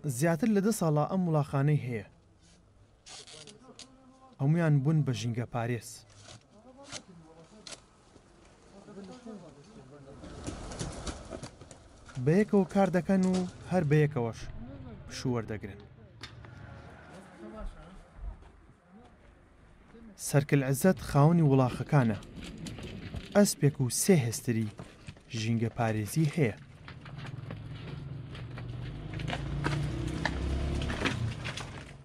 زیاتر لە 10 ساڵە ئەم وڵاخانەی هەیە. هەمویان بوون بە ژینگە پارێز. بەیەکەوە کار دەکەن و هەر بەیەکەوەش شووەردەگرن. سەرکل عزت خاوەنی وڵاخەکانە. ئەسپێک و 3 هێستری ژینگە پارێزی هەیە.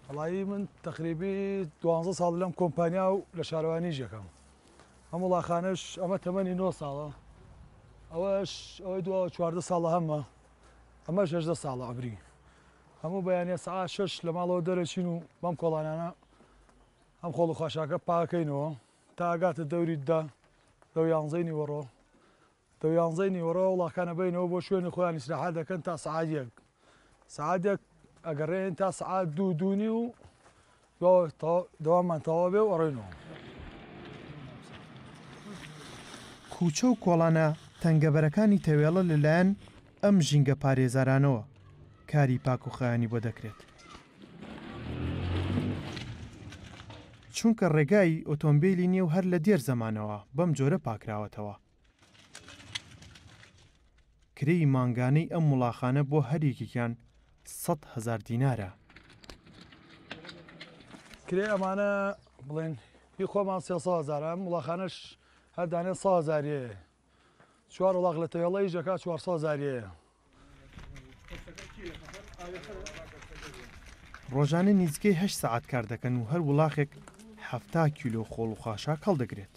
وڵایی من تقریبی 12 ساڵ لەم کۆمپانیا و لە شارەوانی ژەکەم. ئەم وڵاخانەش ئەمە تەمەنی 9 ساڵە، ئەوەش ئەوەی 14 ساڵە هەمە، ئەمە 16 ساڵە عمری. هەموو بەیانە سەعات 6 لە ماڵەوە دەرەچین و بەم کۆڵانانە ئەم خۆڵ و خۆشاکە پاکەینەوە تا ئەگاتە دەوری دا دەو 11 نیوەڕۆ. دەو 11 نیوەڕۆ وڵاکانە بینەوە بۆ شوێنی خۆیان ئیستراحەت دەکەن تا سەعات 1. سەعات 1 ئەگەڕێن تا سەعات 2 و دەوامان تەواو بێ و ئەڕۆینەوە. کوچە و کۆڵانە تەنگەبەرەکانی تەوێڵە لەلایەن ئەم ژینگە پارێزارانەوە کاری پاک و خایانی بۆ دەکرێت. چونکە ڕێگای ئۆتۆمبیلی نییە و هەر لە دێر زەمانەوە بەم جۆرە پاکراوەتەوە. کرێی مانگانەی ئەم وڵاخانە بۆ هەریەکێکیان 100,000 دینارە. کرێ ئەمانە بڵێن هی خۆمان 300,000 ئەم وڵاخانەش هەر دانێ 100,000 4 وڵاق لە تەوێڵەی ژەکە 400,000. ڕۆژانە نزیکەی 8 سەعات کار دەکەن و هەر وڵاخێک 70 کیلۆ خۆڵ و خاشاک هەڵدەگرێت.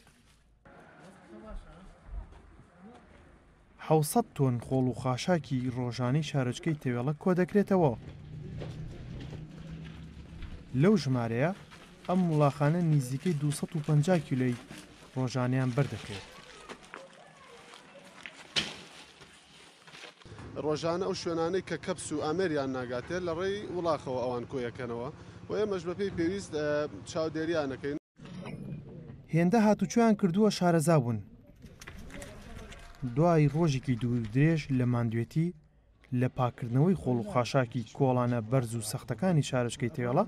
700 تۆن خۆڵ و خاشاکی ڕۆژانەی شارۆچکەی تەوێڵە کۆ دەکرێتەوە. لەو ژمارەیە ئەم وڵاخانە نزیکەی 250 کیلۆی ڕۆژانەیان بەردەکرێت. ڕۆژانە ئەو شوێنانەی کە کەپس و ئامێریان ناگاتێت لە ڕێی وڵاخەوە ئەوان کۆیەکەنەوە و ئێمەش بەپێی پێویست چاودێریانەکەین. هێندە هاتوچۆیان کردووە شارەزا بوون. دوای ڕۆژێکی دوور درێژ لە ماندوێتی لە پاکردنەوەی خۆڵ و خاشاکی کۆڵانە بەرز و سەختەکانی شارۆچکەی تەوێڵە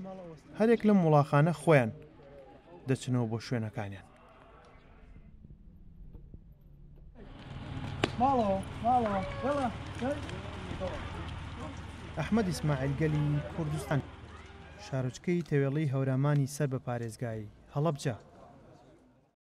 هەرێک لەم وڵاخانە خۆیان دەچنەوە بۆ شوێنەکانیان. ئەحمەد ئیسماعیل گەلی کوردستان، شارۆچکەی تەوێڵەی هەورامانی سەر بە پارێزگای هەڵەبجە.